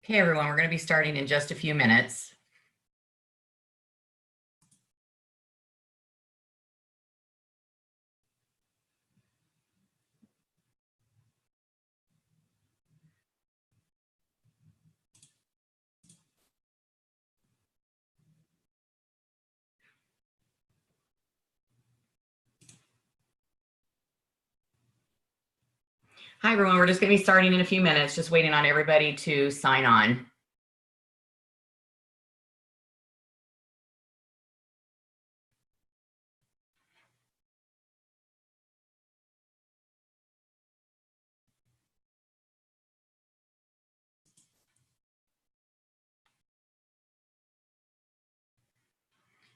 Okay, everyone, we're going to be starting in just a few minutes. Hi, everyone. We're just going to be starting in a few minutes, just waiting on everybody to sign on.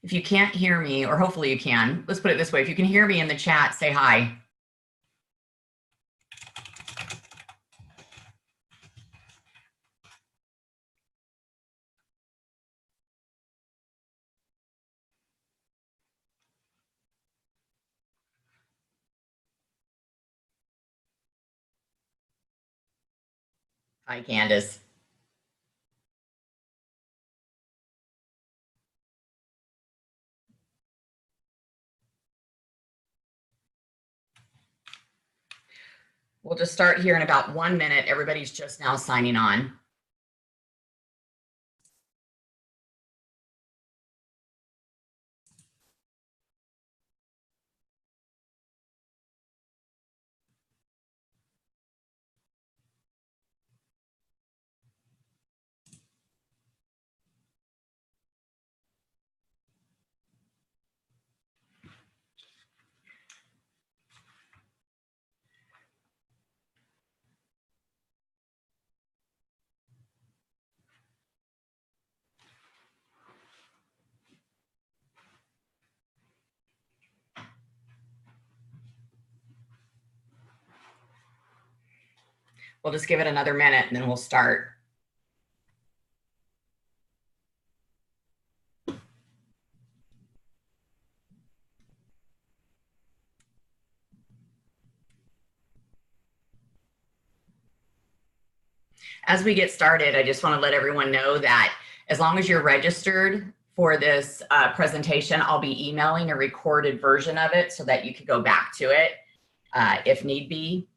If you can't hear me, or hopefully you can, let's put it this way. If you can hear me in the chat, say hi. Hi, Candace. We'll just start here in about 1 minute. Everybody's just now signing on. We'll just give it another minute and then we'll start. As we get started, I just want to let everyone know that as long as you're registered for this presentation, I'll be emailing a recorded version of it so that you can go back to it if need be.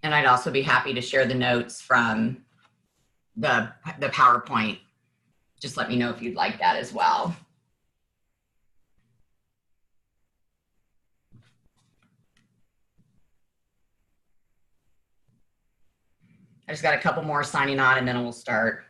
And I'd also be happy to share the notes from the PowerPoint. Just let me know if you'd like that as well. I just got a couple more signing on and then we'll start.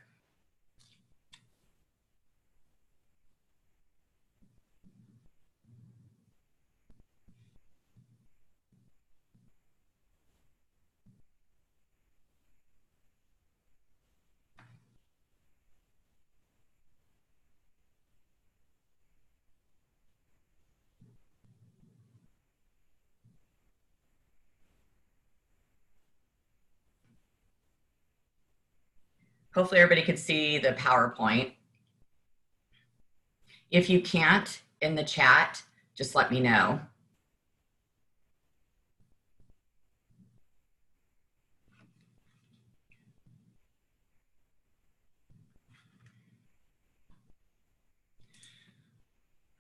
Hopefully everybody could see the PowerPoint. If you can't in the chat, just let me know.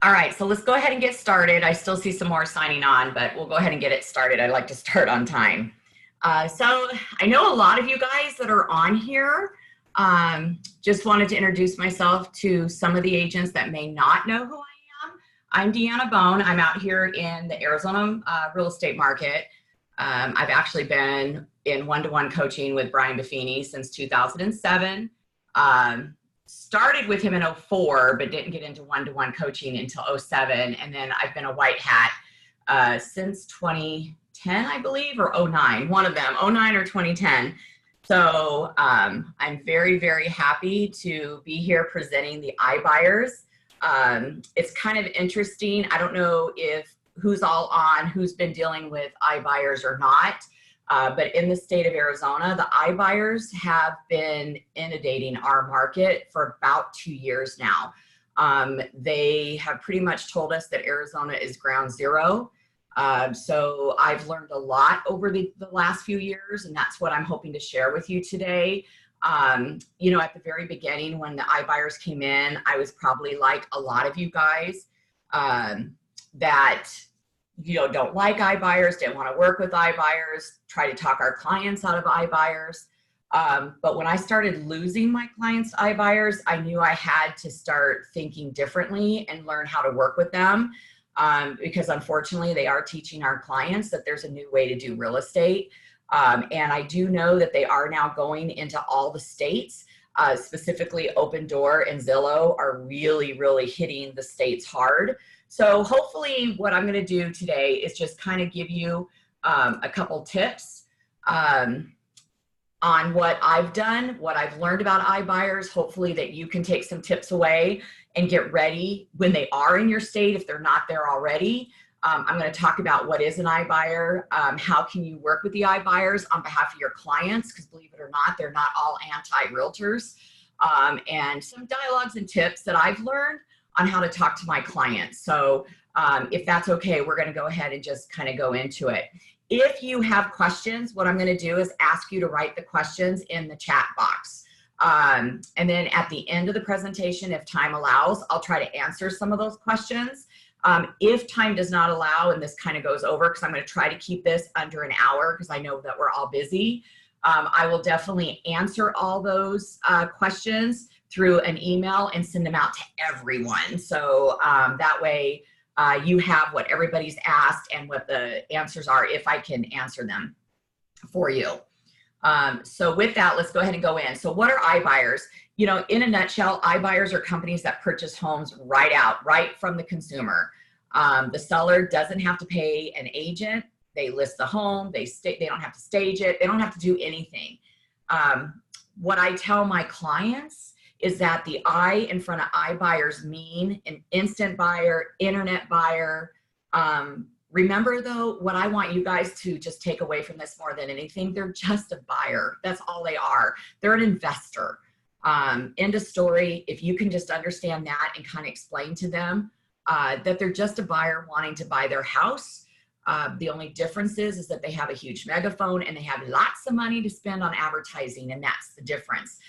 All right, so let's go ahead and get started. I still see some more signing on, but we'll go ahead and get it started. I'd like to start on time. So I know a lot of you guys that are on here. Just wanted to introduce myself to some of the agents that may not know who I am. I'm Deanna Bone. I'm out here in the Arizona real estate market. I've actually been in one-to-one coaching with Brian Buffini since 2007. Started with him in 04, but didn't get into one-to-one coaching until 07. And then I've been a white hat since 2010, I believe, or 09, one of them, 09 or 2010. So I'm very, very happy to be here presenting the iBuyers. It's kind of interesting. I don't know if who's all on, who's been dealing with iBuyers or not. But in the state of Arizona, the iBuyers have been inundating our market for about 2 years now. They have pretty much told us that Arizona is ground zero. So I've learned a lot over the last few years, and that's what I'm hoping to share with you today. You know, at the very beginning when the iBuyers came in, I was probably like a lot of you guys that, you know, don't like iBuyers, didn't want to work with iBuyers, try to talk our clients out of iBuyers. But when I started losing my clients to iBuyers, I knew I had to start thinking differently and learn how to work with them. Because unfortunately they are teaching our clients that there's a new way to do real estate. And I do know that they are now going into all the states, specifically Open Door and Zillow are really, really hitting the states hard. So hopefully what I'm going to do today is just kind of give you a couple tips on what I've done, what I've learned about iBuyers, hopefully that you can take some tips away and get ready when they are in your state, if they're not there already. I'm going to talk about what is an iBuyer, how can you work with the iBuyers on behalf of your clients, because believe it or not, they're not all anti-realtors, and some dialogues and tips that I've learned on how to talk to my clients. So if that's okay, we're going to go ahead and just kind of go into it. If you have questions, what I'm going to do is ask you to write the questions in the chat box. And then at the end of the presentation, if time allows, I'll try to answer some of those questions. If time does not allow, and this kind of goes over, because I'm going to try to keep this under an hour because I know that we're all busy, I will definitely answer all those questions through an email and send them out to everyone. So that way you have what everybody's asked and what the answers are, if I can answer them for you. So with that, let's go ahead and go in. So what are iBuyers? You know, in a nutshell, iBuyers are companies that purchase homes right from the consumer. The seller doesn't have to pay an agent. They list the home, they don't have to stage it, they don't have to do anything. What I tell my clients is that the I in front of iBuyers mean an instant buyer, internet buyer. Remember though, what I want you guys to just take away from this more than anything, they're just a buyer. That's all they are. They're an investor. End of story. If you can just understand that and kind of explain to them that they're just a buyer wanting to buy their house. The only difference is that they have a huge megaphone and they have lots of money to spend on advertising, and that's the difference.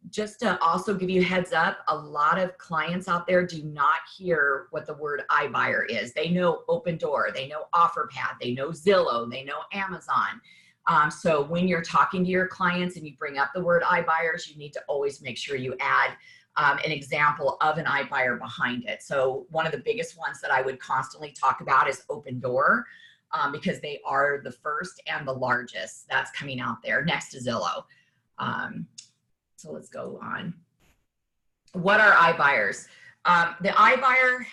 Just to also give you a heads up, a lot of clients out there do not hear what the word iBuyer is. They know Open Door, they know OfferPad, they know Zillow, they know Amazon. So when you're talking to your clients and you bring up the word iBuyers, you need to always make sure you add an example of an iBuyer behind it. So one of the biggest ones that I would constantly talk about is Open Door, because they are the first and the largest that's coming out there next to Zillow. So let's go on. What are iBuyers? The iBuyer,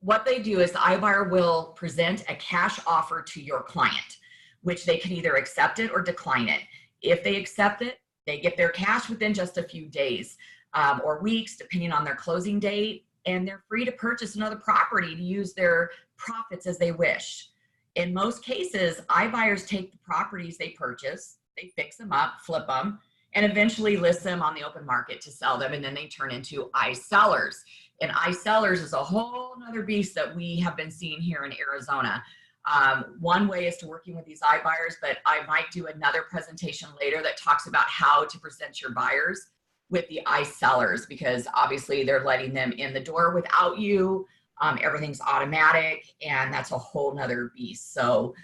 what they do is the iBuyer will present a cash offer to your client, which they can either accept it or decline it. If they accept it, they get their cash within just a few days or weeks, depending on their closing date, and they're free to purchase another property to use their profits as they wish. In most cases, iBuyers take the properties they purchase, they fix them up, flip them, and eventually list them on the open market to sell them, and then they turn into iSellers. And iSellers is a whole other beast that we have been seeing here in Arizona. One way is to working with these iBuyers, but I might do another presentation later that talks about how to present your buyers with the iSellers, because obviously they're letting them in the door without you. Everything's automatic, and that's a whole nother beast. So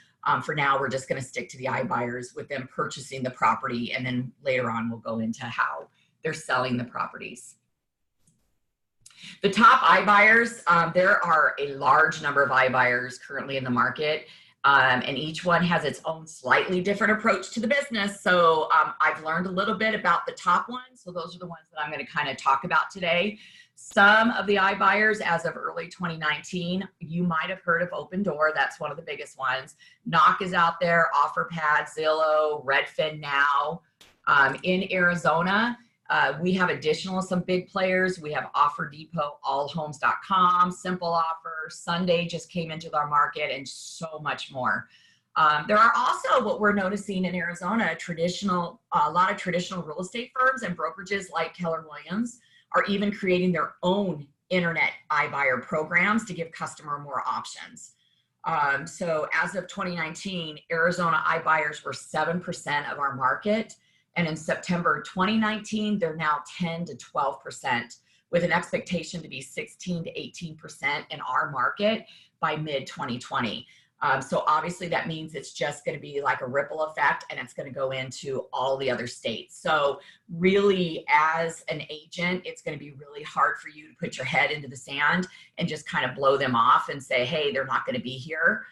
for now, we're just going to stick to the iBuyers with them purchasing the property, and then later on we'll go into how they're selling the properties. The top iBuyers, there are a large number of iBuyers currently in the market, and each one has its own slightly different approach to the business. So I've learned a little bit about the top ones. So those are the ones that I'm going to kind of talk about today. Some of the iBuyers as of early 2019, you might have heard of Open Door. That's one of the biggest ones. Knock is out there, OfferPad, Zillow, Redfin now. In Arizona, we have some big players. We have Offer Depot, allhomes.com, Simple Offer, Sunday just came into our market, and so much more. There are also, what we're noticing in Arizona, a lot of traditional real estate firms and brokerages like Keller Williams are even creating their own internet iBuyer programs to give customer more options. So as of 2019, Arizona iBuyers were 7% of our market. And in September 2019, they're now 10 to 12%, with an expectation to be 16 to 18% in our market by mid 2020. So obviously that means it's just going to be like a ripple effect, and it's going to go into all the other states. So really, as an agent, it's going to be really hard for you to put your head into the sand and just kind of blow them off and say, hey, they're not going to be here.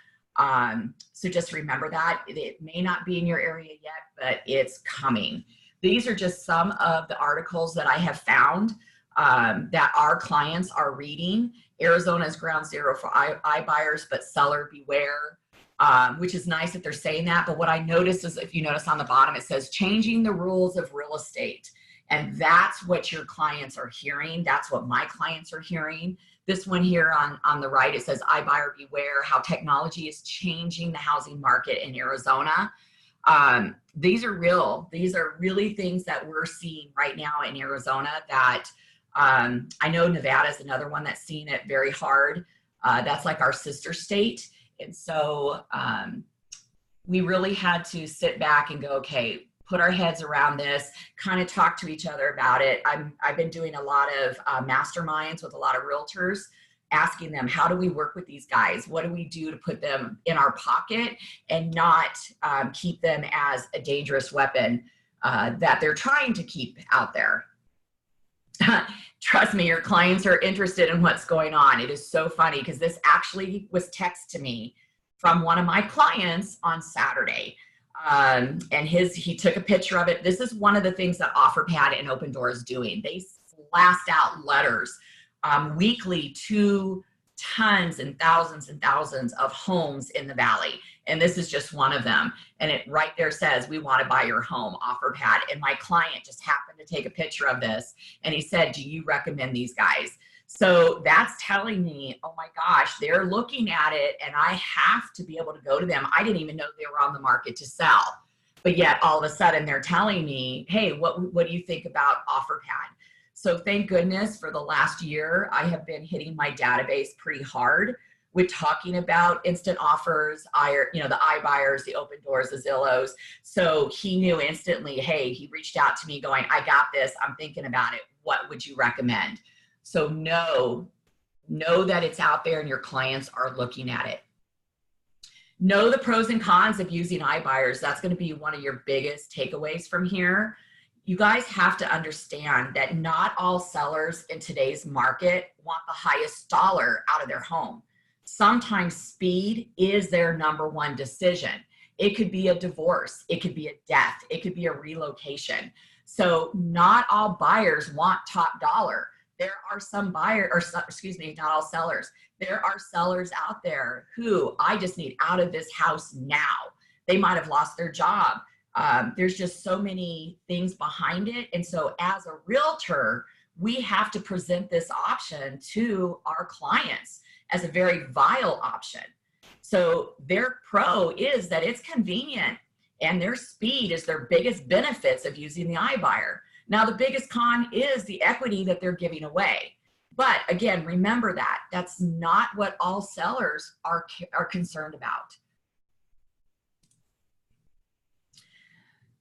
So just remember that. It may not be in your area yet, but it's coming. These are just some of the articles that I have found that our clients are reading. Arizona is ground zero for iBuyers, but seller beware, which is nice that they're saying that. But what I noticed is, if you notice on the bottom, it says changing the rules of real estate. And that's what your clients are hearing. That's what my clients are hearing. This one here on the right, it says iBuyer beware, how technology is changing the housing market in Arizona. These are real. These are really things that we're seeing right now in Arizona that I know Nevada is another one that's seeing it very hard. That's like our sister state. And so we really had to sit back and go, okay, put our heads around this, kind of talk to each other about it. I've been doing a lot of masterminds with a lot of realtors, asking them, how do we work with these guys? What do we do to put them in our pocket and not keep them as a dangerous weapon that they're trying to keep out there? Trust me, your clients are interested in what's going on. It is so funny because this actually was text to me from one of my clients on Saturday. And he took a picture of it. This is one of the things that OfferPad and Open Door is doing. They blast out letters weekly to tons and thousands of homes in the valley. And this is just one of them. And it right there says, we want to buy your home, OfferPad. And my client just happened to take a picture of this. And he said, do you recommend these guys? So that's telling me, oh my gosh, they're looking at it and I have to be able to go to them. I didn't even know they were on the market to sell. But yet all of a sudden they're telling me, hey, what do you think about OfferPad? So thank goodness for the last year, I have been hitting my database pretty hard with talking about instant offers, the iBuyers, the Open Doors, the Zillows. So he knew instantly, hey, he reached out to me going, I got this, I'm thinking about it. What would you recommend? So know that it's out there and your clients are looking at it. Know the pros and cons of using iBuyers. That's going to be one of your biggest takeaways from here. You guys have to understand that not all sellers in today's market want the highest dollar out of their home. Sometimes speed is their number one decision. It could be a divorce. It could be a death. It could be a relocation. So not all buyers want top dollar. There are some buyers, not all sellers. There are sellers out there who, I just need out of this house now. They might have lost their job. There's just so many things behind it. And so as a realtor, we have to present this option to our clients as a very viable option. So their pro is that it's convenient and their speed is their biggest benefits of using the iBuyer. Now, the biggest con is the equity that they're giving away. But again, remember that that's not what all sellers are concerned about.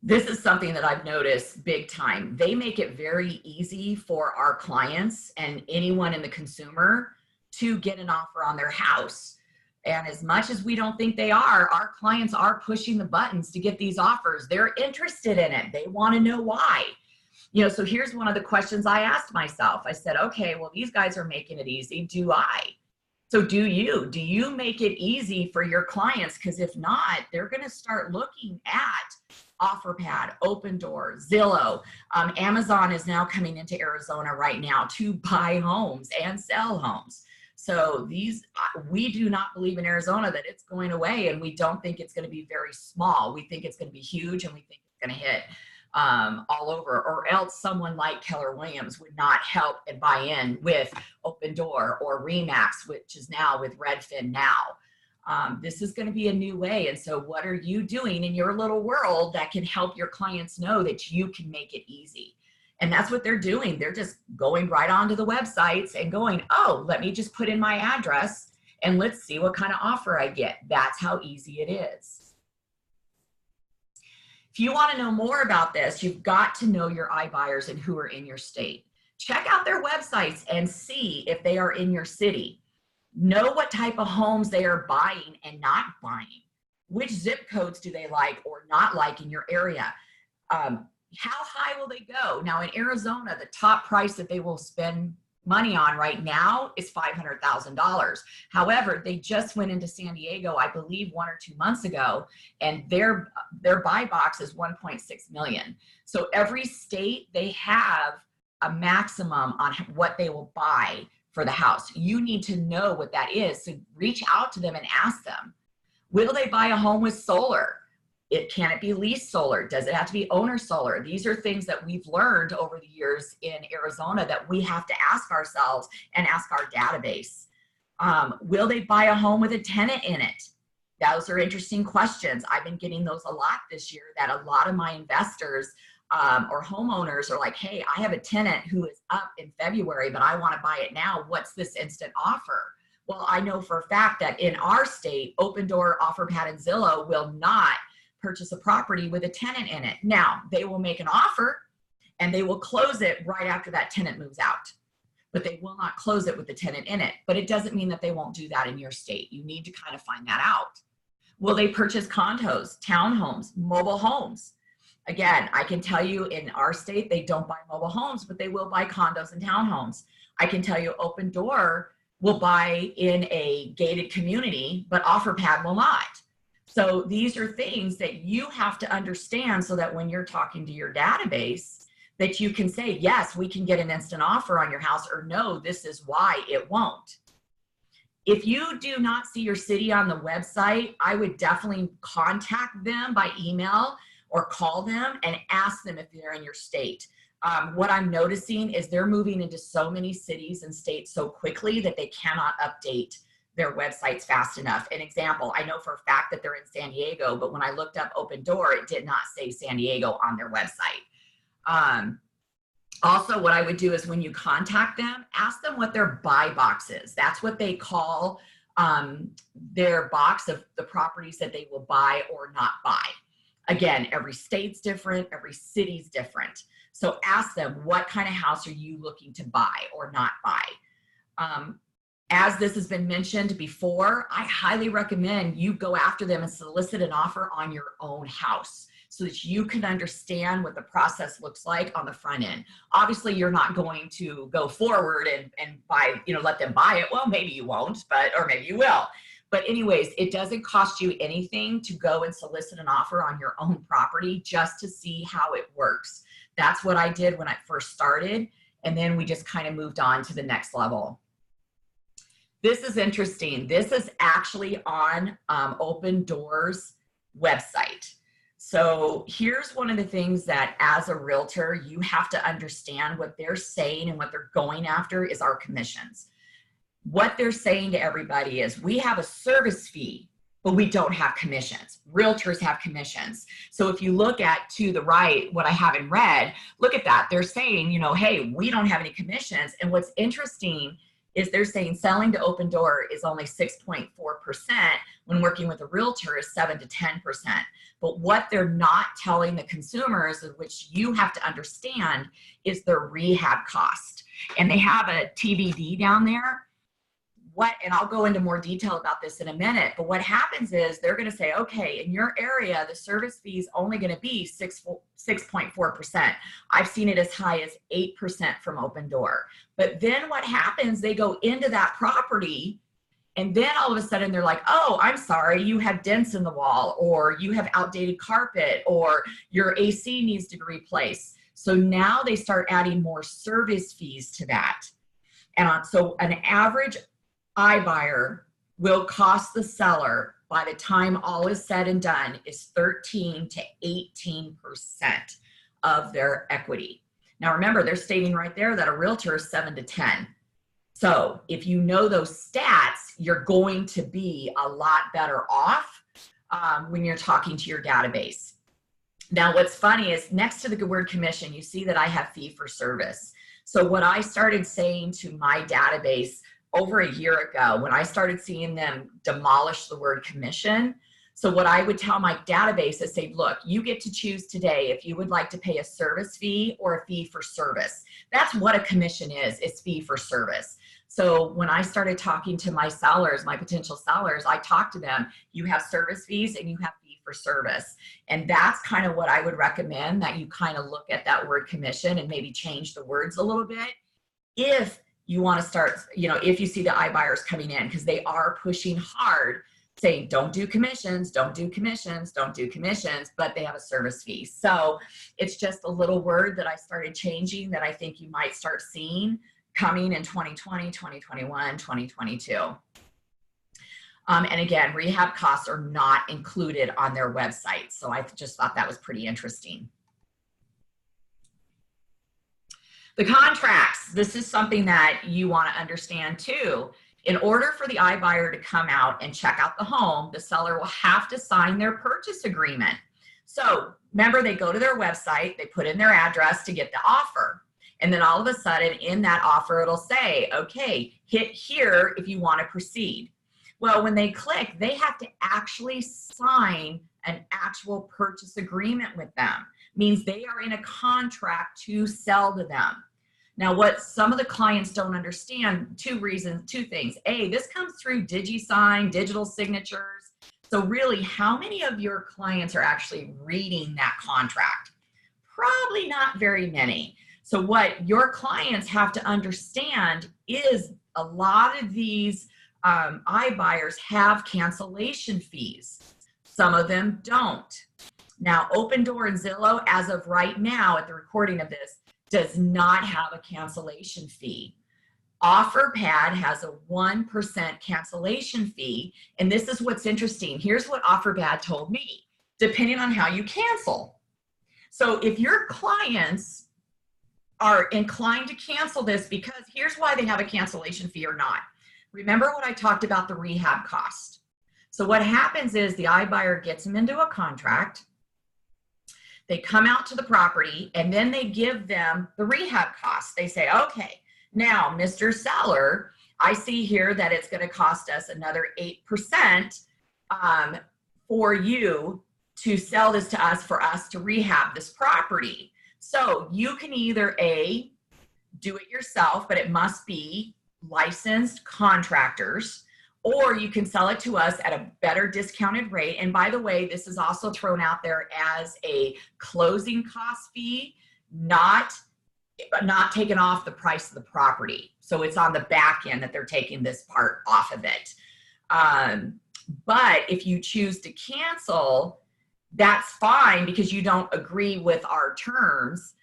This is something that I've noticed big time. They make it very easy for our clients and anyone in the consumer to get an offer on their house. And as much as we don't think they are, our clients are pushing the buttons to get these offers. They're interested in it. They want to know why. So here's one of the questions I asked myself. I said, okay, well, these guys are making it easy. Do I? So do you make it easy for your clients? Because if not, they're going to start looking at OfferPad, Open Door, Zillow. Amazon is now coming into Arizona right now to buy homes and sell homes. So we do not believe in Arizona that it's going away, and we don't think it's going to be very small. We think it's going to be huge, and we think it's going to hit all over, or else someone like Keller Williams would not help and buy in with Open Door or Remax, which is now with Redfin now. This is going to be a new way. And so what are you doing in your little world that can help your clients know that you can make it easy? And that's what they're doing. They're just going right onto the websites and going, oh, let me just put in my address and let's see what kind of offer I get. That's how easy it is. If you want to know more about this, you've got to know your iBuyers and who are in your state. Check out their websites and see if they are in your city. Know what type of homes they are buying and not buying. Which zip codes do they like or not like in your area? How high will they go? Now in Arizona, the top price that they will spend money on right now is $500,000. However, they just went into San Diego, I believe 1 or 2 months ago, and their buy box is 1.6 million. So every state, they have a maximum on what they will buy for the house. You need to know what that is. So reach out to them and ask them, will they buy a home with solar? Can it be leased solar? Does it have to be owner solar? These are things that we've learned over the years in Arizona that we have to ask ourselves and ask our database. Will they buy a home with a tenant in it? Those are interesting questions. I've been getting those a lot this year, that a lot of my investors or homeowners are like, hey, I have a tenant who is up in February, but I want to buy it now. What's this instant offer? Well, I know for a fact that in our state, Open Door, OfferPad, and Zillow will not purchase a property with a tenant in it. Now, they will make an offer and they will close it right after that tenant moves out, but they will not close it with the tenant in it. But it doesn't mean that they won't do that in your state. You need to kind of find that out. Will they purchase condos, townhomes, mobile homes? Again, I can tell you in our state, they don't buy mobile homes, but they will buy condos and townhomes. I can tell you Open Door will buy in a gated community, but OfferPad will not. So these are things that you have to understand so that when you're talking to your database, that you can say, yes, we can get an instant offer on your house, or no, this is why it won't. If you do not see your city on the website, I would definitely contact them by email or call them and ask them if they're in your state. What I'm noticing is they're moving into so many cities and states so quickly that they cannot update their websites fast enough. An example, I know for a fact that they're in San Diego, but when I looked up Open Door, it did not say San Diego on their website. Also, what I would do is when you contact them, ask them what their buy box is. That's what they call their box of the properties that they will buy or not buy. Again, every state's different, every city's different. So ask them, what kind of house are you looking to buy or not buy? As this has been mentioned before, I highly recommend you go after them and solicit an offer on your own house so that you can understand what the process looks like on the front end. Obviously, you're not going to go forward and buy, let them buy it. Well, maybe you won't, or maybe you will. But anyways, it doesn't cost you anything to go and solicit an offer on your own property just to see how it works. That's what I did when I first started. And then we just kind of moved on to the next level. This is interesting. This is actually on Open Door's website. So here's one of the things that as a realtor, you have to understand. What they're saying and what they're going after is our commissions. What they're saying to everybody is, we have a service fee, but we don't have commissions. Realtors have commissions. So if you look at to the right, what I have in red, look at that. They're saying, hey, we don't have any commissions. And what's interesting is they're saying selling to Open Door is only 6.4%, when working with a realtor is 7 to 10%. But what they're not telling the consumers, which you have to understand, is their rehab cost. And they have a TBD down there. And I'll go into more detail about this in a minute, but what happens is they're going to say, okay, in your area, the service fee is only going to be 6.4%. I've seen it as high as 8% from Open Door. But then what happens, they go into that property and then all of a sudden they're like, oh, I'm sorry, you have dents in the wall, or you have outdated carpet, or your AC needs to be replaced. So now they start adding more service fees to that. And so an average iBuyer will cost the seller, by the time all is said and done, is 13 to 18% of their equity. Now remember, they're stating right there that a realtor is 7 to 10. So if you know those stats, you're going to be a lot better off when you're talking to your database. Now what's funny is next to the word commission, you see that I have fee for service. So what I started saying to my database over a year ago when I started seeing them demolish the word commission. So what I would tell my database is say, look, you get to choose today if you would like to pay a service fee or a fee for service. That's what a commission is. It's fee for service. So when I started talking to my sellers, my potential sellers, I talked to them, you have service fees and you have fee for service. And that's kind of what I would recommend, that you kind of look at that word commission and maybe change the words a little bit. If you want to start, if you see the iBuyers coming in, because they are pushing hard, saying don't do commissions, don't do commissions, don't do commissions, but they have a service fee. So it's just a little word that I started changing that I think you might start seeing coming in 2020, 2021, 2022. And again, rehab costs are not included on their website. So I just thought that was pretty interesting. The contracts, this is something that you want to understand too. In order for the iBuyer to come out and check out the home, the seller will have to sign their purchase agreement. So remember, they go to their website, they put in their address to get the offer. And then all of a sudden in that offer, it'll say, okay, hit here if you want to proceed. Well, when they click, they have to actually sign an actual purchase agreement with them. Means they are in a contract to sell to them. Now, what some of the clients don't understand, two things. A, this comes through DigiSign, digital signatures. So really, how many of your clients are actually reading that contract? Probably not very many. So what your clients have to understand is a lot of these iBuyers have cancellation fees. Some of them don't. Now, Opendoor and Zillow, as of right now at the recording of this, does not have a cancellation fee. OfferPad has a 1% cancellation fee, and this is what's interesting. Here's what OfferPad told me, depending on how you cancel. So if your clients are inclined to cancel this, because here's why they have a cancellation fee or not. Remember what I talked about, the rehab cost. So what happens is the iBuyer gets them into a contract, they come out to the property, and then they give them the rehab costs. They say, okay, now, Mr. Seller, I see here that it's going to cost us another 8% for you to sell this to us, for us to rehab this property. So you can either A, do it yourself, but it must be licensed contractors, or you can sell it to us at a better discounted rate. And by the way, this is also thrown out there as a closing cost fee, not taken off the price of the property. So it's on the back end that they're taking this part off of it. But if you choose to cancel, that's fine because you don't agree with our terms.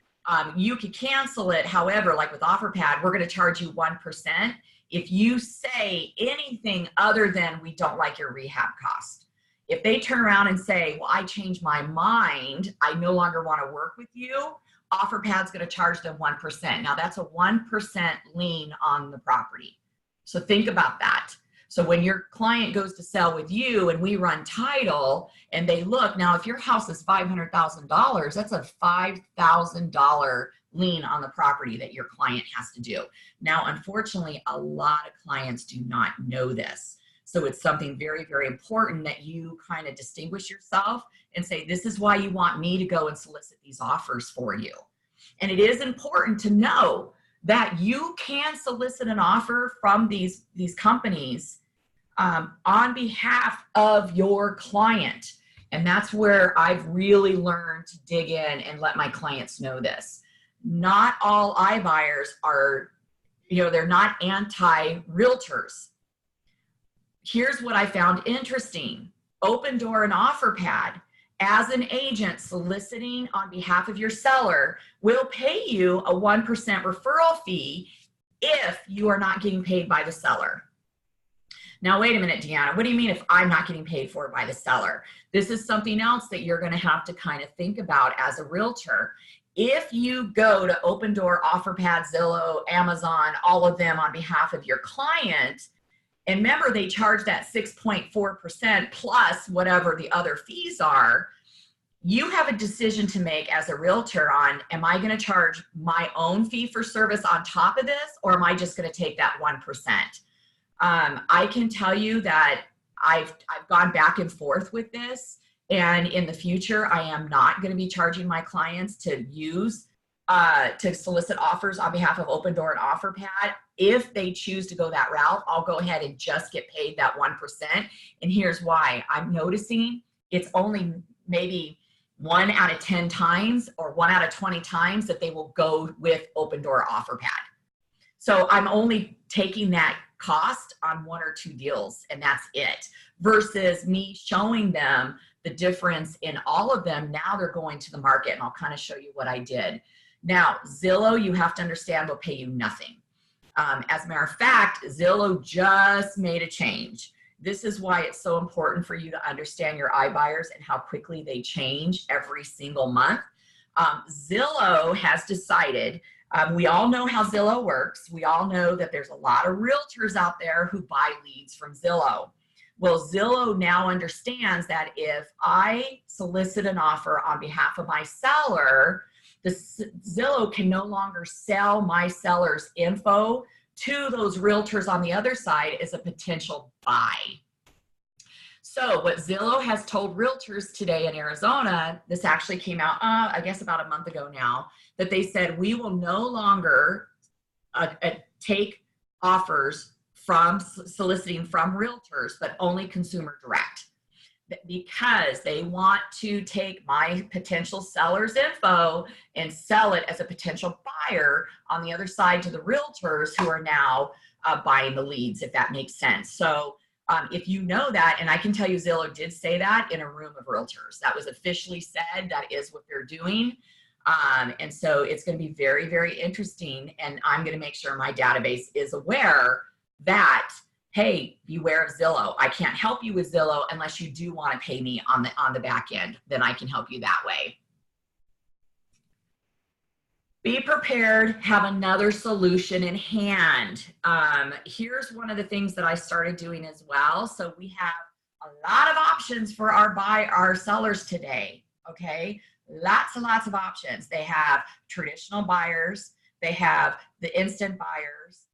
You could cancel it. However, like with OfferPad, we're going to charge you 1%. If you say anything other than we don't like your rehab cost. If they turn around and say, well, I changed my mind, I no longer want to work with you, OfferPad's going to charge them 1%. Now that's a 1% lien on the property. So think about that. So when your client goes to sell with you and we run title and they look, now if your house is $500,000, that's a $5,000 lien on the property that your client has to do. Now, unfortunately, a lot of clients do not know this. So it's something very, very important that you kind of distinguish yourself and say, this is why you want me to go and solicit these offers for you. And it is important to know that you can solicit an offer from these companies on behalf of your client. And that's where I've really learned to dig in and let my clients know this. Not all iBuyers are, they're not anti-realtors. Here's what I found interesting. Opendoor and OfferPad, as an agent soliciting on behalf of your seller, will pay you a 1% referral fee if you are not getting paid by the seller. Now, wait a minute, Deanna, what do you mean if I'm not getting paid for by the seller? This is something else that you're going to have to kind of think about as a realtor. If you go to Opendoor, OfferPad, Zillow, Amazon, all of them on behalf of your client, and remember they charge that 6.4% plus whatever the other fees are, you have a decision to make as a realtor on, am I going to charge my own fee for service on top of this, or am I just going to take that 1%? I can tell you that I've gone back and forth with this, and in the future, I am not going to be charging my clients to use to solicit offers on behalf of Open Door and OfferPad. If they choose to go that route, I'll go ahead and just get paid that 1%. And here's why. I'm noticing it's only maybe 1 out of 10 times or 1 out of 20 times that they will go with Open Door OfferPad. So I'm only taking that cost on 1 or 2 deals, and that's it, versus me showing them the difference in all of them. Now they're going to the market, and I'll kind of show you what I did. Now, Zillow, you have to understand, will pay you nothing. As a matter of fact, Zillow just made a change. This is why it's so important for you to understand your iBuyers and how quickly they change every single month. Zillow has decided, we all know how Zillow works. We all know that there's a lot of realtors out there who buy leads from Zillow. Well, Zillow now understands that if I solicit an offer on behalf of my seller, Zillow can no longer sell my seller's info to those realtors on the other side as a potential buy. So what Zillow has told realtors today in Arizona, this actually came out, I guess about a month ago now, that they said, we will no longer take offers from soliciting from realtors, but only consumer direct, because they want to take my potential seller's info and sell it as a potential buyer on the other side to the realtors who are now buying the leads, if that makes sense. So if you know that, and I can tell you Zillow did say that in a room of realtors, that was officially said, that is what they're doing. And so it's going to be very, very interesting. And I'm going to make sure my database is aware that, hey, beware of Zillow. I can't help you with Zillow unless you do want to pay me on the back end. Then I can help you that way. Be prepared, have another solution in hand. Here's one of the things that I started doing as well. So we have a lot of options for our sellers today, okay? Lots and lots of options. They have traditional buyers, they have the instant buyers,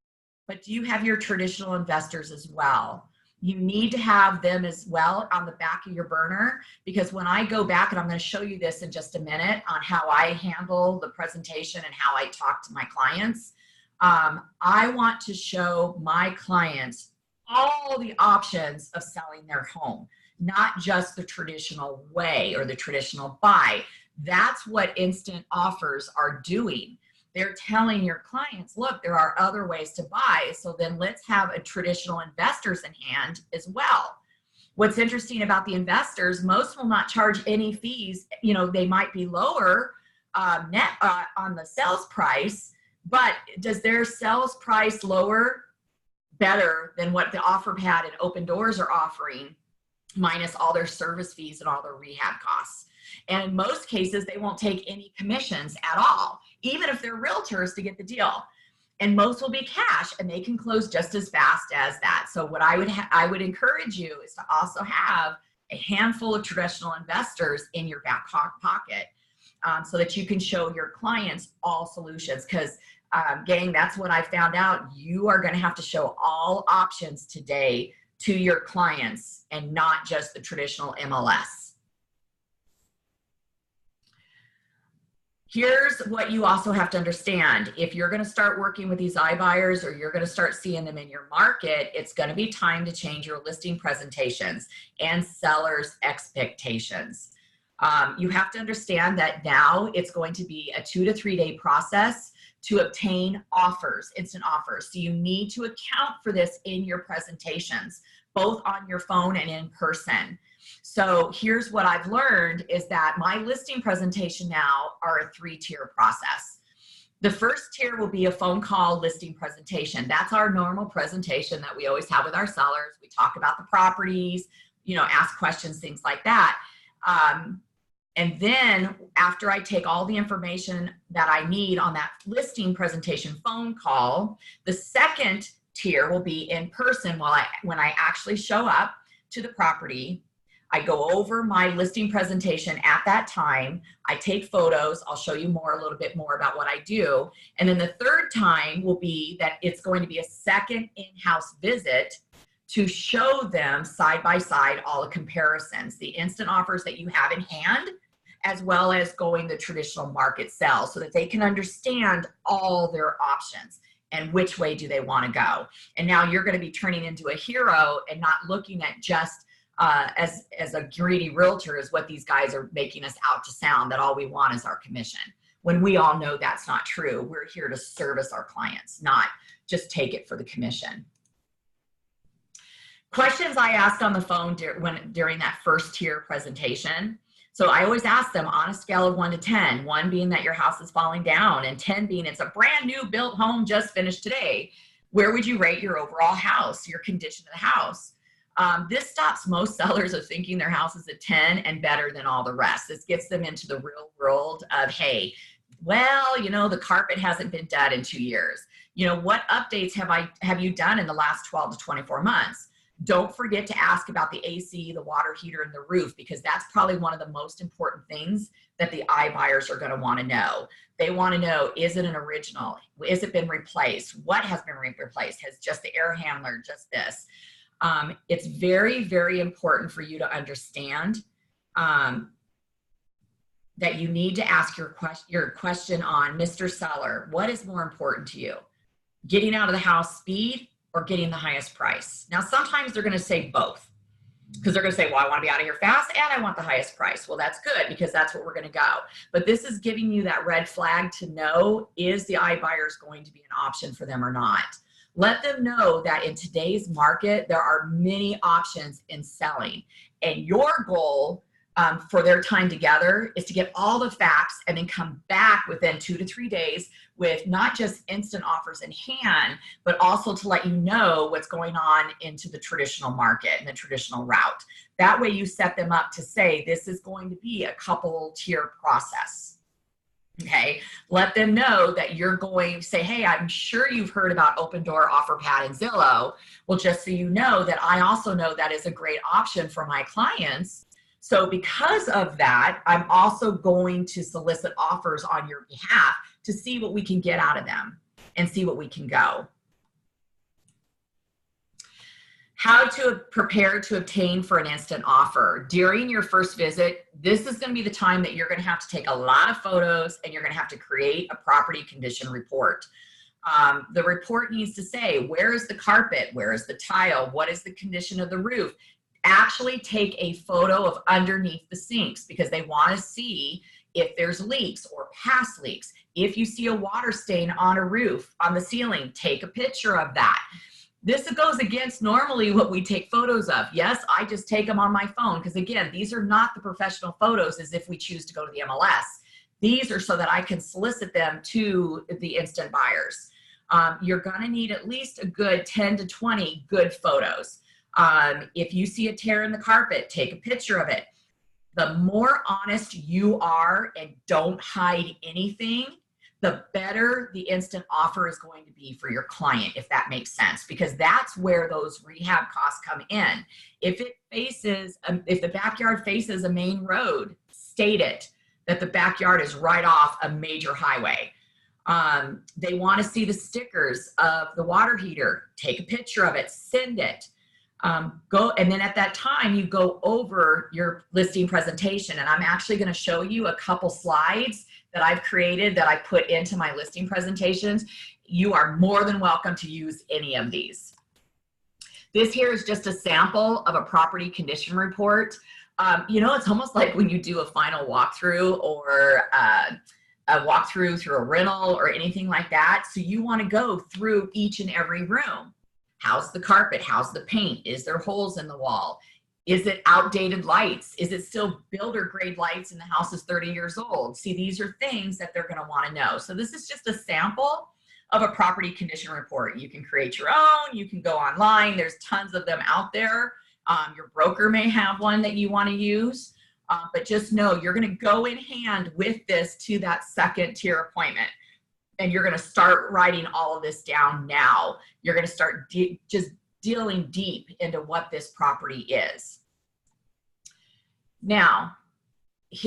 but do you have your traditional investors as well? You need to have them as well on the back of your burner, because when I go back, and I'm going to show you this in just a minute on how I handle the presentation and how I talk to my clients, I want to show my clients all the options of selling their home, not just the traditional way or the traditional buy. That's what instant offers are doing. They're telling your clients, look, there are other ways to buy. So then let's have a traditional investors in hand as well. What's interesting about the investors, most will not charge any fees. You know, they might be lower net on the sales price, but does their sales price lower better than what the OfferPad and Open Doors are offering, minus all their service fees and all their rehab costs? And in most cases, they won't take any commissions at all, even if they're realtors to get the deal. And most will be cash, and they can close just as fast as that. So what I would encourage you is to also have a handful of traditional investors in your back pocket, so that you can show your clients all solutions. Because gang, that's what I found out. You are going to have to show all options today to your clients and not just the traditional MLS. Here's what you also have to understand. If you're going to start working with these iBuyers, or you're going to start seeing them in your market, it's going to be time to change your listing presentations and sellers' expectations. You have to understand that now it's going to be a 2 to 3 day process to obtain offers, instant offers. So you need to account for this in your presentations, both on your phone and in person. So here's what I've learned is that my listing presentation now are a 3-tier process. The first tier will be a phone call listing presentation. That's our normal presentation that we always have with our sellers. We talk about the properties, you know, ask questions, things like that. And then after I take all the information that I need on that listing presentation phone call, the second tier will be in person when I actually show up to the property. I go over my listing presentation at that time. I take photos. I'll show you a little bit more about what I do. And then the third time will be that it's going to be a second in-house visit to show them side by side all the comparisons, the instant offers that you have in hand, as well as going the traditional market sell, so that they can understand all their options and which way do they want to go. And now you're going to be turning into a hero and not looking at just as a greedy realtor is what these guys are making us out to sound, that all we want is our commission, when we all know that's not true. We're here to service our clients, not just take it for the commission. Questions I asked on the phone during that first tier presentation. So I always ask them on a scale of 1 to 10, 1 being that your house is falling down and 10 being it's a brand new built home just finished today. Where would you rate your overall house, your condition of the house? This stops most sellers of thinking their house is a 10 and better than all the rest. This gets them into the real world of, hey, well, you know, the carpet hasn't been done in 2 years. You know, what updates have you done in the last 12 to 24 months? Don't forget to ask about the AC, the water heater, and the roof, because that's probably one of the most important things that the iBuyers are going to want to know. They want to know, is it an original? Is it been replaced? What has been replaced? Has just the air handler, just this? It's very, very important for you to understand that you need to ask your question on, Mr. Seller, what is more important to you? Getting out of the house speed or getting the highest price? Now, sometimes they're going to say both, because they're going to say, well, I want to be out of here fast and I want the highest price. Well, that's good, because that's what we're going to go. But this is giving you that red flag to know, is the iBuyers going to be an option for them or not? Let them know that in today's market, there are many options in selling. And your goal for their time together is to get all the facts and then come back within 2 to 3 days with not just instant offers in hand, but also to let you know what's going on into the traditional market and the traditional route. That way you set them up to say, this is going to be a couple tier process. Okay, let them know that you're going to say, hey, I'm sure you've heard about Open Door, OfferPad, and Zillow. Well, just so you know that I also know that is a great option for my clients. So because of that, I'm also going to solicit offers on your behalf to see what we can get out of them and see what we can go. How to prepare to obtain for an instant offer. During your first visit, this is going to be the time that you're going to have to take a lot of photos and you're going to have to create a property condition report. The report needs to say, where is the carpet? Where is the tile? What is the condition of the roof? Actually take a photo of underneath the sinks, because they want to see if there's leaks or past leaks. If you see a water stain on a roof, on the ceiling, take a picture of that. This goes against normally what we take photos of. Yes, I just take them on my phone, because again, these are not the professional photos as if we choose to go to the MLS. These are so that I can solicit them to the instant buyers. You're gonna need at least a good 10 to 20 good photos. If you see a tear in the carpet, take a picture of it. The more honest you are and don't hide anything, the better the instant offer is going to be for your client, if that makes sense, because that's where those rehab costs come in. If it faces, if the backyard faces a main road, state it, that the backyard is right off a major highway. They want to see the stickers of the water heater, take a picture of it, send it. And then at that time you go over your listing presentation, and I'm actually going to show you a couple slides that I've created that I put into my listing presentations. You are more than welcome to use any of these. This here is just a sample of a property condition report. You know, it's almost like when you do a final walkthrough or a walkthrough through a rental or anything like that. So you want to go through each and every room. How's the carpet? How's the paint? Is there holes in the wall? Is it outdated lights? Is it still builder grade lights and the house is 30 years old? See, these are things that they're going to want to know. So this is just a sample of a property condition report. You can create your own. You can go online. There's tons of them out there. Your broker may have one that you want to use. But just know you're going to go in hand with this to that second tier appointment. And you're going to start writing all of this down now. You're going to start just dealing deep into what this property is. Now,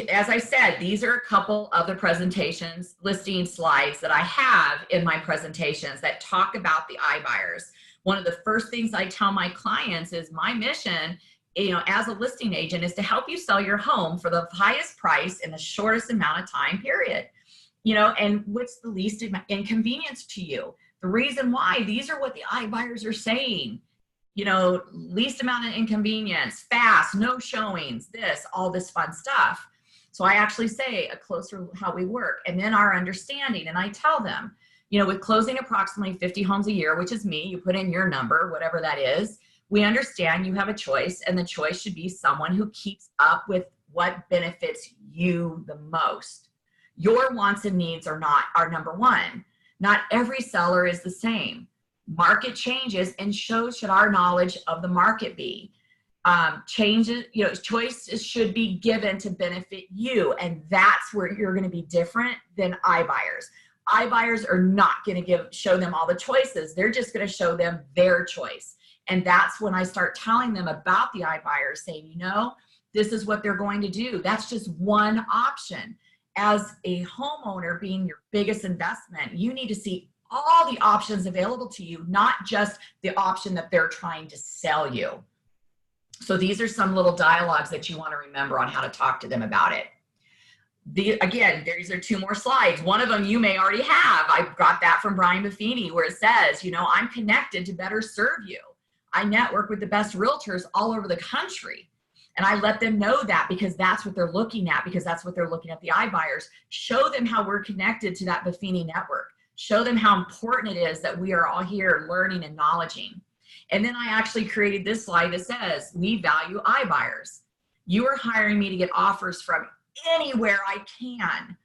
as I said, these are a couple of the presentations, listing slides that I have in my presentations that talk about the iBuyers. One of the first things I tell my clients is my mission, as a listing agent, is to help you sell your home for the highest price in the shortest amount of time period. And what's the least inconvenience to you? The reason why, these are what the iBuyers are saying. Least amount of inconvenience, fast, no showings, all this fun stuff. So I actually say a closer how we work, and then our understanding. And I tell them, with closing approximately 50 homes a year, which is me, you put in your number, whatever that is, we understand you have a choice, and the choice should be someone who keeps up with what benefits you the most. Your wants and needs are number one. Not every seller is the same. Market changes, and should our knowledge of the market be. Changes, choices should be given to benefit you, and that's where you're going to be different than iBuyers. iBuyers are not going to show them all the choices. They're just going to show them their choice. And that's when I start telling them about the iBuyers, saying, this is what they're going to do. That's just one option. As a homeowner, being your biggest investment, you need to see all the options available to you, not just the option that they're trying to sell you. So these are some little dialogues that you want to remember on how to talk to them about it. Again, these are two more slides. One of them you may already have. I got that from Brian Buffini, where it says, I'm connected to better serve you. I network with the best realtors all over the country. And I let them know that, because that's what they're looking at, because that's what they're looking at the iBuyers. Show them how we're connected to that Buffini network. Show them how important it is that we are all here learning and knowledging. And then I actually created this slide that says, we value iBuyers. You are hiring me to get offers from anywhere I can.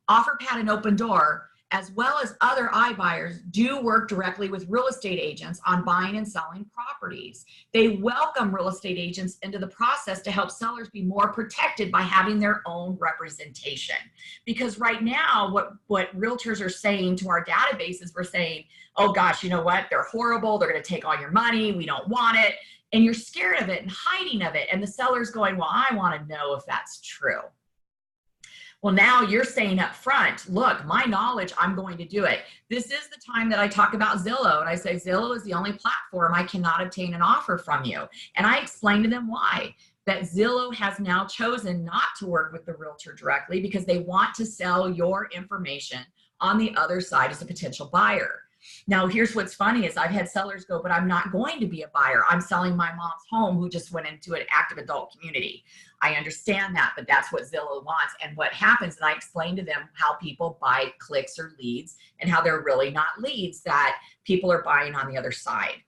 OfferPad and Open Door, as well as other iBuyers, do work directly with real estate agents on buying and selling properties. They welcome real estate agents into the process to help sellers be more protected by having their own representation. Because right now, what realtors are saying to our databases, we're saying, oh gosh, you know what? They're horrible. They're going to take all your money. We don't want it. And you're scared of it and hiding of it. And the seller's going, well, I want to know if that's true. Well, now you're saying up front, look, my knowledge, I'm going to do it. This is the time that I talk about Zillow, and I say Zillow is the only platform I cannot obtain an offer from you. And I explain to them why. That Zillow has now chosen not to work with the realtor directly because they want to sell your information on the other side as a potential buyer. Now, here's what's funny is I've had sellers go, but I'm not going to be a buyer. I'm selling my mom's home who just went into an active adult community. I understand that, but that's what Zillow wants. And what happens, and I explain to them how people buy clicks or leads and how they're really not leads, that people are buying on the other side.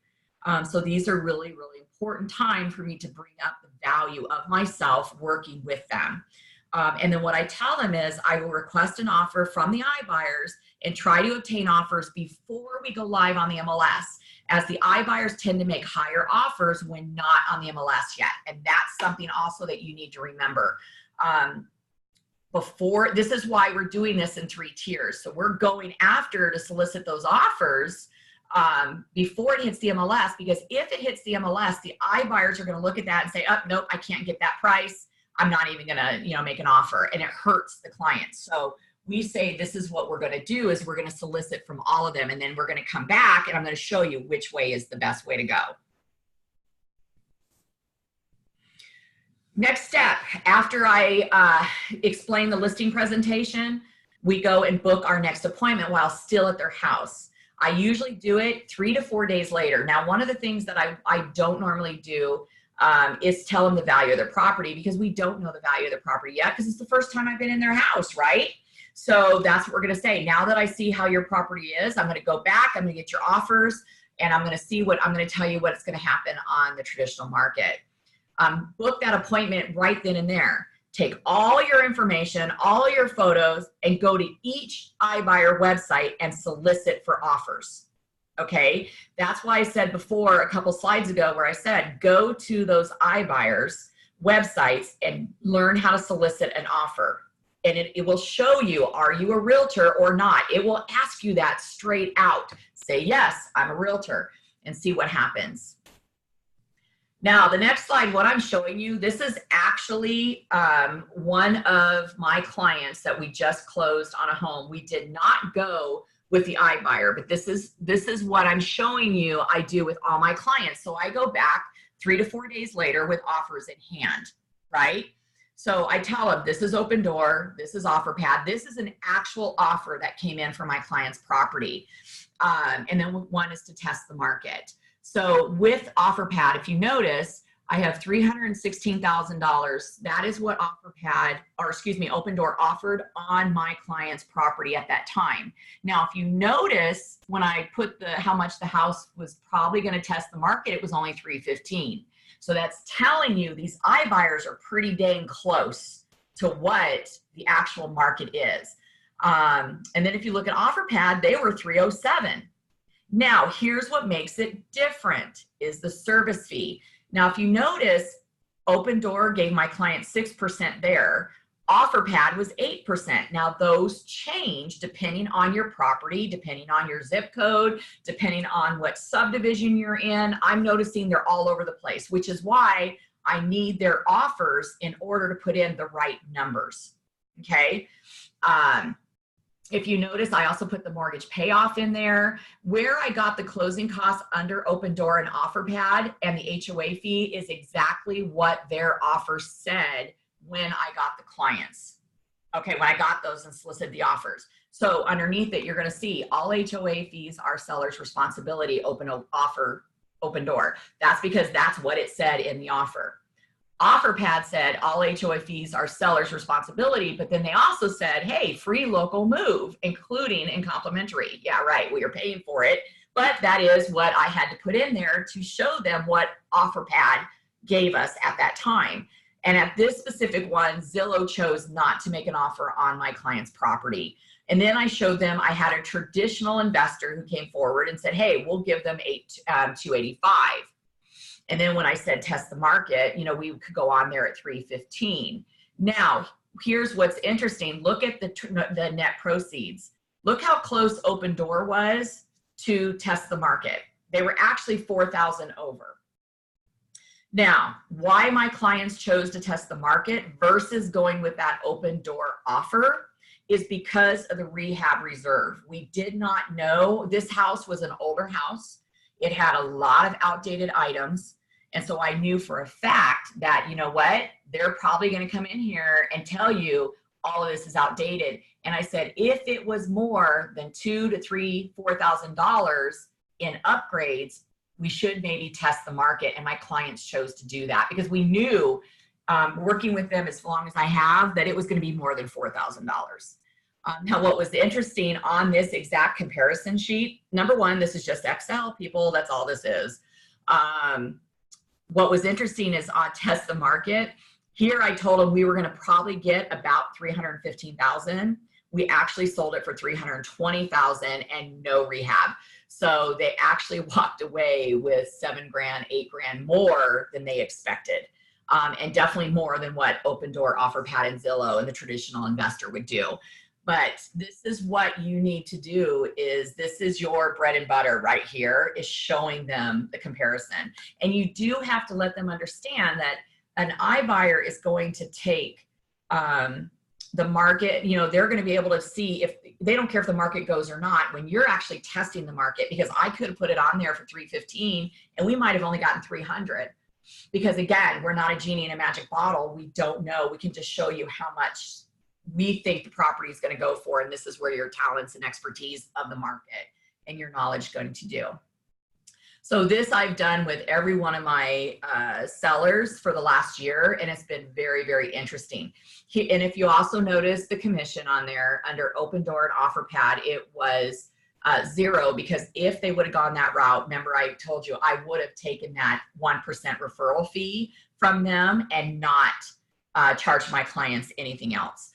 So these are really, really important time for me to bring up the value of myself working with them. And then what I tell them is I will request an offer from the iBuyers and try to obtain offers before we go live on the MLS, as the iBuyers tend to make higher offers when not on the MLS yet. And that's something also that you need to remember. This is why we're doing this in 3 tiers. So we're going after to solicit those offers before it hits the MLS, because if it hits the MLS, the iBuyers are going to look at that and say, oh, nope, I can't get that price. I'm not even going to, make an offer, and it hurts the client. So we say, this is what we're going to do, is we're going to solicit from all of them. And then we're going to come back and I'm going to show you which way is the best way to go. Next step, after I explain the listing presentation, we go and book our next appointment while still at their house. I usually do it 3 to 4 days later. Now, one of the things that I don't normally do is tell them the value of their property, because we don't know the value of the property yet, because it's the first time I've been in their house, right? So that's what we're going to say. Now that I see how your property is, I'm going to go back, I'm going to get your offers, and I'm going to tell you what's going to happen on the traditional market. Book that appointment right then and there. Take all your information, all your photos, and go to each iBuyer website and solicit for offers. Okay, that's why I said before, a couple slides ago, where I said, go to those iBuyers websites and learn how to solicit an offer. And it will show you, are you a realtor or not? It will ask you that straight out. Say, yes, I'm a realtor, and see what happens. Now, the next slide, what I'm showing you, this is actually one of my clients that we just closed on a home. We did not go with the iBuyer, but this is what I'm showing you I do with all my clients. So I go back 3 to 4 days later with offers in hand, right? So I tell them, this is Open Door, this is OfferPad, this is an actual offer that came in for my client's property. And then one is to test the market. So with OfferPad, if you notice, I have $316,000. That is what Open Door offered on my client's property at that time. Now, if you notice, when I put how much the house was probably going to test the market, it was only $315,000. So that's telling you these iBuyers are pretty dang close to what the actual market is. And then if you look at OfferPad, they were $307,000. Now, here's what makes it different is the service fee. Now, if you notice, Open Door gave my client 6% there. OfferPad was 8%. Now, those change depending on your property, depending on your zip code, depending on what subdivision you're in. I'm noticing they're all over the place, which is why I need their offers in order to put in the right numbers, okay? If you notice, I also put the mortgage payoff in there. Where I got the closing costs under Open Door and OfferPad and the HOA fee is exactly what their offer said when I got the clients. Okay, when I got those and solicited the offers. So underneath it, you're gonna see all HOA fees are seller's responsibility, Open Door. That's because that's what it said in the offer. OfferPad said all HOA fees are seller's responsibility, but then they also said, hey, free local move, including and complimentary. Yeah, right, we are paying for it, but that is what I had to put in there to show them what OfferPad gave us at that time. And at this specific one, Zillow chose not to make an offer on my client's property. And then I showed them I had a traditional investor who came forward and said, hey, we'll give them $285,000. And then when I said test the market, you know, we could go on there at $315,000. Now, here's what's interesting. Look at the net proceeds. Look how close Open Door was to test the market. They were actually $4,000 over. Now, why my clients chose to test the market versus going with that Open Door offer is because of the rehab reserve. We did not know this house was an older house. It had a lot of outdated items. And so I knew for a fact that, you know what, they're probably going to come in here and tell you all of this is outdated. And I said, if it was more than $2,000 to $3,000, $4,000 in upgrades, we should maybe test the market. And my clients chose to do that because we knew, working with them as long as I have, that it was going to be more than $4,000. Now, what was interesting on this exact comparison sheet, number one, this is just Excel, people, that's all this is. What was interesting is on test the market, here I told them we were gonna probably get about $315,000. We actually sold it for $320,000 and no rehab. So they actually walked away with $7 grand, $8 grand more than they expected. And definitely more than what Open Door, OfferPad, and Zillow and the traditional investor would do. But this is what you need to do is this is your bread and butter right here is showing them the comparison. And you do have to let them understand that an iBuyer is going to take the market, you know, they're going to be able to see if they don't care if the market goes or not when you're actually testing the market, because I could have put it on there for $315 and we might have only gotten $300. Because again, we're not a genie in a magic bottle. We don't know. We can just show you how much we think the property is going to go for, and this is where your talents and expertise of the market and your knowledge is going to do. So this I've done with every one of my sellers for the last year, and it's been very, very interesting. And if you also notice the commission on there under Open Door and OfferPad, it was 0, because if they would have gone that route, remember I told you I would have taken that 1% referral fee from them and not charged my clients anything else.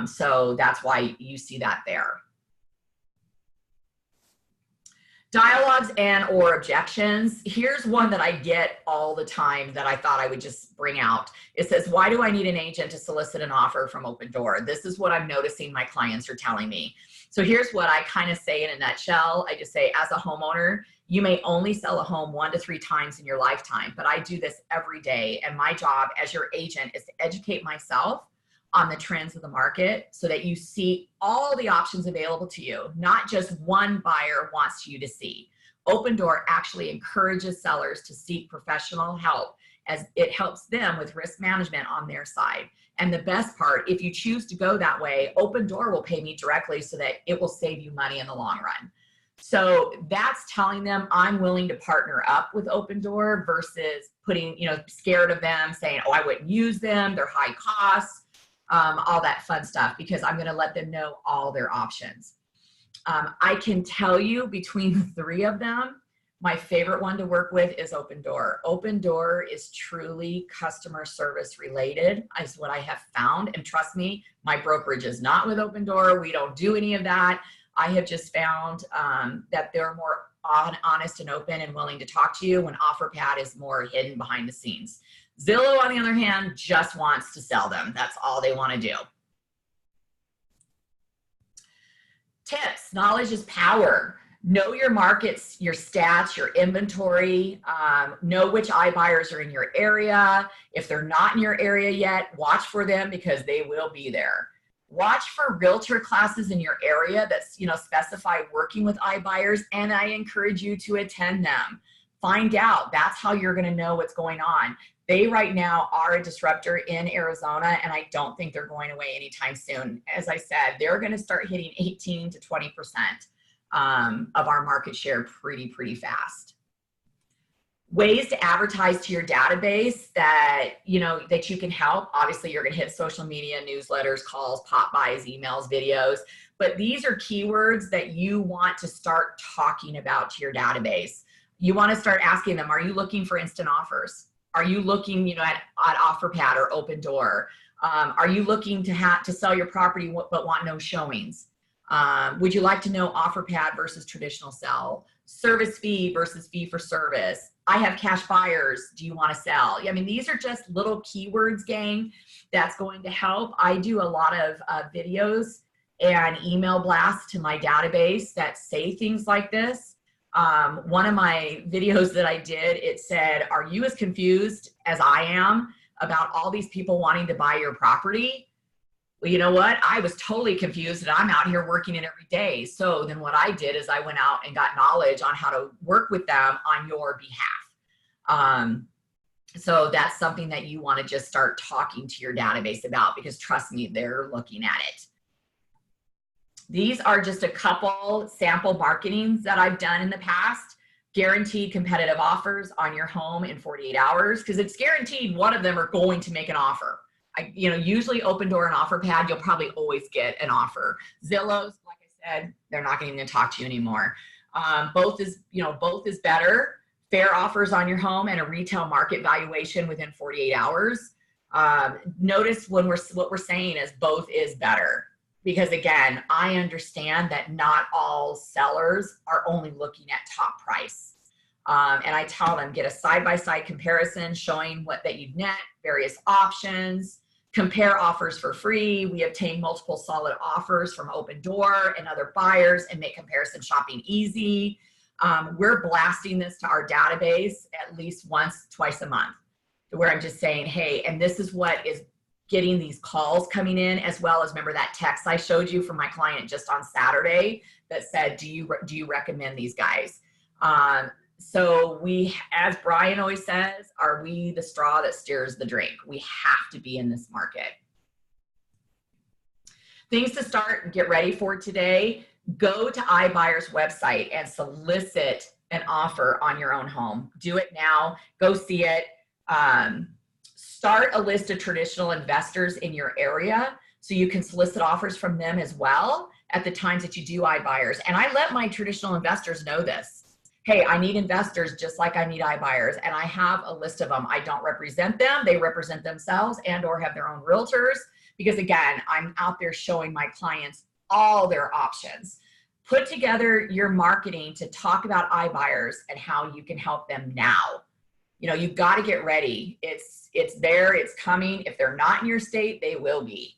So that's why you see that there. Dialogues and or objections. Here's one that I get all the time that I thought I would just bring out. It says, why do I need an agent to solicit an offer from Open Door? This is what I'm noticing my clients are telling me. So here's what I kind of say in a nutshell. I just say, as a homeowner, you may only sell a home 1 to 3 times in your lifetime, but I do this every day. And my job as your agent is to educate myself on the trends of the market so that you see all the options available to you, not just one buyer wants you to see. Open Door actually encourages sellers to seek professional help, as it helps them with risk management on their side. And the best part, if you choose to go that way, Open Door will pay me directly so that it will save you money in the long run. So that's telling them I'm willing to partner up with Open Door versus putting, scared of them, saying, oh, I wouldn't use them, they're high costs, all that fun stuff, because I'm going to let them know all their options. I can tell you between the 3 of them, my favorite one to work with is Open Door. Open Door is truly customer service related, is what I have found. And trust me, my brokerage is not with Open Door. We don't do any of that. I have just found that they're more honest and open and willing to talk to you, when OfferPad is more hidden behind the scenes. Zillow, on the other hand, just wants to sell them. That's all they want to do. Tips: knowledge is power. Know your markets, your stats, your inventory. Know which iBuyers are in your area. If they're not in your area yet, watch for them, because they will be there. Watch for realtor classes in your area that specify working with iBuyers, and I encourage you to attend them. Find out. That's how you're going to know what's going on. They right now are a disruptor in Arizona, and I don't think they're going away anytime soon. As I said, they're going to start hitting 18 to 20% of our market share pretty fast. Ways to advertise to your database that that you can help. Obviously, you're going to hit social media, newsletters, calls, pop buys, emails, videos. But these are keywords that you want to start talking about to your database. You want to start asking them, are you looking for instant offers? Are you looking at OfferPad or Open Door? Are you looking to sell your property but want no showings? Would you like to know OfferPad versus traditional sell? Service fee versus fee for service? I have cash buyers. Do you want to sell? I mean, these are just little keywords, gang, that's going to help. I do a lot of videos and email blasts to my database that say things like this. One of my videos that I did, it said, are you as confused as I am about all these people wanting to buy your property? Well, you know what? I was totally confused, and I'm out here working it every day. So then what I did is I went out and got knowledge on how to work with them on your behalf. So that's something that you want to just start talking to your database about, because trust me, they're looking at it. These are just a couple sample marketings that I've done in the past. Guaranteed competitive offers on your home in 48 hours, because it's guaranteed one of them are going to make an offer. Usually Open Door and OfferPad, you'll probably always get an offer. Zillow's, like I said, they're not going to talk to you anymore. Both is better. Fair offers on your home and a retail market valuation within 48 hours. Notice what we're saying is both is better. Because again, I understand that not all sellers are only looking at top price. And I tell them, get a side-by-side comparison showing that you've net, various options, compare offers for free. We obtain multiple solid offers from Open Door and other buyers and make comparison shopping easy. We're blasting this to our database at least once, twice a month, where I'm just saying, hey, and this is what is getting these calls coming in, as well as, remember that text I showed you from my client just on Saturday that said, do you recommend these guys? So we, as Brian always says, are we the straw that stirs the drink? We have to be in this market. Things to start and get ready for today. Go to iBuyers website and solicit an offer on your own home. Do it now. Go see it. Start a list of traditional investors in your area so you can solicit offers from them as well at the times that you do iBuyers. And I let my traditional investors know this. Hey, I need investors just like I need iBuyers, and I have a list of them. I don't represent them. They represent themselves and or have their own realtors, because again, I'm out there showing my clients all their options. Put together your marketing to talk about iBuyers and how you can help them now. You've got to get ready. It's there, it's coming. If they're not in your state, they will be.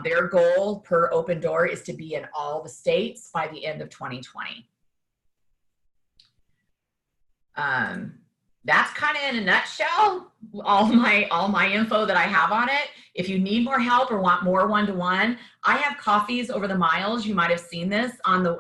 Their goal per Open Door is to be in all the states by the end of 2020. That's kind of in a nutshell all my info that I have on it. If you need more help or want more one-to-one, I have coffees over the miles. You might have seen this on the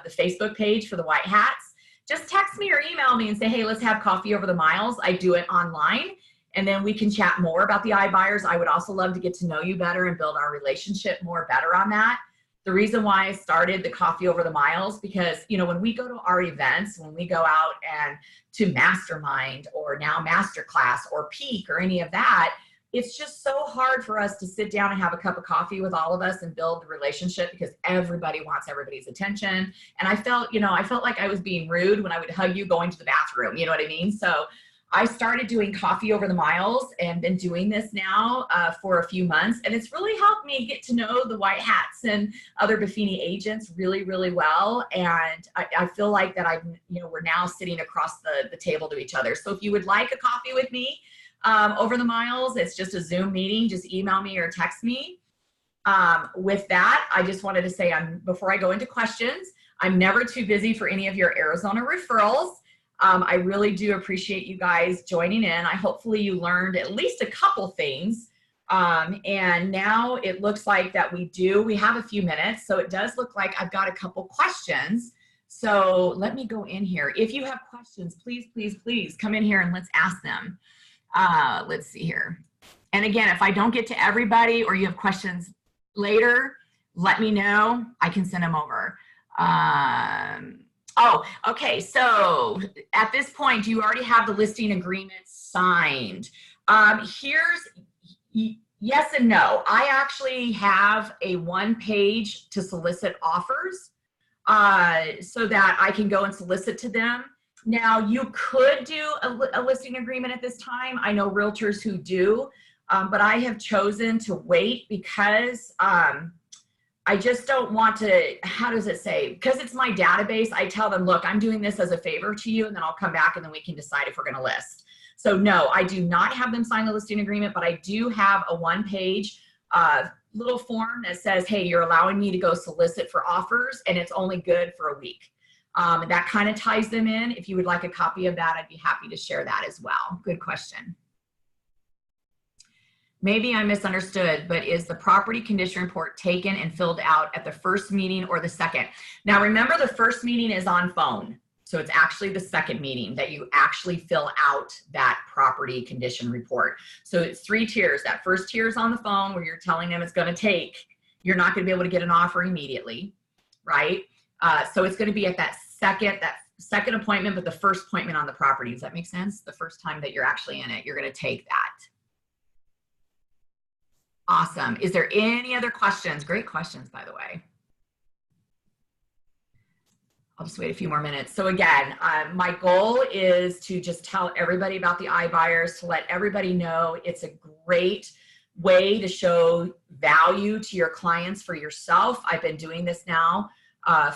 Facebook page for the White Hats. Just text me or email me and say, hey, let's have coffee over the miles. I do it online, and then we can chat more about the iBuyers. I would also love to get to know you better and build our relationship more better on that. The reason why I started the coffee over the miles, because, you know, when we go to our events, when we go out and to Mastermind or now Masterclass or Peak or any of that, it's just so hard for us to sit down and have a cup of coffee with all of us and build the relationship, because everybody wants everybody's attention. And I felt like I was being rude when I would hug you going to the bathroom. You know what I mean? So I started doing coffee over the miles and been doing this now for a few months. And it's really helped me get to know the White Hats and other Buffini agents really, really well. And I feel like that we're now sitting across the table to each other. So if you would like a coffee with me over the miles, it's just a Zoom meeting. Just email me or text me. With that, I just wanted to say, before I go into questions, I'm never too busy for any of your Arizona referrals. I really do appreciate you guys joining in. Hopefully you learned at least a couple things. And now it looks like that we have a few minutes. So it does look like I've got a couple questions. So let me go in here. If you have questions, please, please, please come in here and let's ask them. Let's see here. And again, if I don't get to everybody or you have questions later, let me know. I can send them over. Oh, okay. So at this point, you already have the listing agreement signed. Here's yes and no. I actually have a one-page to solicit offers so that I can go and solicit to them. Now, you could do a listing agreement at this time. I know realtors who do, but I have chosen to wait because I just don't want to, how does it say? Because it's my database, I tell them, look, I'm doing this as a favor to you, and then I'll come back and then we can decide if we're going to list. So no, I do not have them sign the listing agreement, but I do have a one-page little form that says, hey, you're allowing me to go solicit for offers, and it's only good for a week. That kind of ties them in. If you would like a copy of that, I'd be happy to share that as well. Good question. Maybe I misunderstood, but is the property condition report taken and filled out at the first meeting or the second? Now remember, the first meeting is on phone. So it's actually the second meeting that you actually fill out that property condition report. So it's 3 tiers. That first tier is on the phone where you're telling them it's going to take, you're not going to be able to get an offer immediately, right? So it's going to be at that second appointment, but the first appointment on the property. Does that make sense? The first time that you're actually in it, you're going to take that. Awesome. Is there any other questions? Great questions, by the way. I'll just wait a few more minutes. So again, my goal is to just tell everybody about the iBuyers, to let everybody know it's a great way to show value to your clients for yourself. I've been doing this now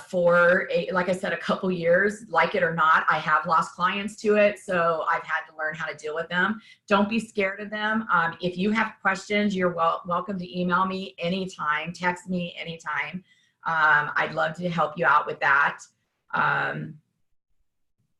for, like I said, a couple years. Like it or not, I have lost clients to it, so I've had to learn how to deal with them. Don't be scared of them. If you have questions, you're welcome to email me anytime, text me anytime. I'd love to help you out with that.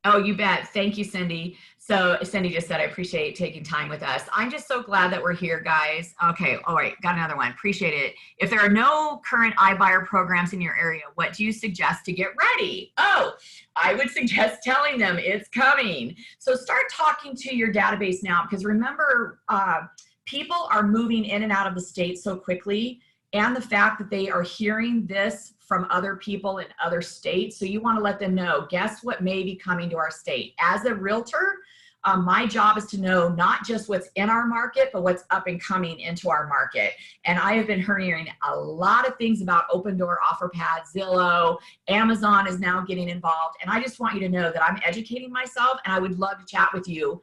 Oh, you bet. Thank you, Cindy. So Cindy just said, I appreciate taking time with us. I'm just so glad that we're here, guys. Okay. All right. Got another one. Appreciate it. If there are no current iBuyer programs in your area, what do you suggest to get ready? Oh, I would suggest telling them it's coming. So start talking to your database now, because remember, people are moving in and out of the state so quickly, and the fact that they are hearing this from other people in other states. So you want to let them know, guess what may be coming to our state. As a realtor, my job is to know not just what's in our market, but what's up and coming into our market. And I have been hearing a lot of things about Open Door, OfferPad, Zillow, Amazon is now getting involved. And I just want you to know that I'm educating myself, and I would love to chat with you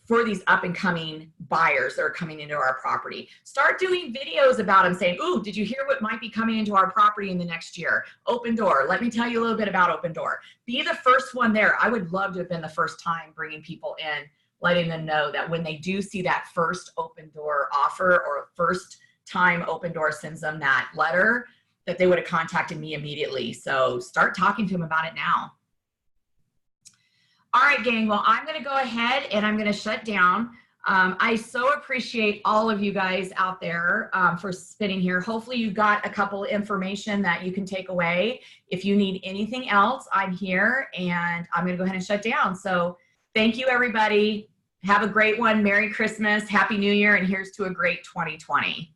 for these up and coming buyers that are coming into our property. Start doing videos about them, saying, ooh, did you hear what might be coming into our property in the next year? Open Door. Let me tell you a little bit about Open Door. Be the first one there. I would love to have been the first time bringing people in, letting them know that when they do see that first Open Door offer or first time Open Door sends them that letter, that they would have contacted me immediately. So start talking to them about it now. All right, gang. Well, I'm going to go ahead and I'm going to shut down. I so appreciate all of you guys out there for spending here. Hopefully you got a couple information that you can take away. If you need anything else, I'm here, and I'm going to go ahead and shut down. So thank you, everybody. Have a great one. Merry Christmas. Happy New Year. And here's to a great 2020.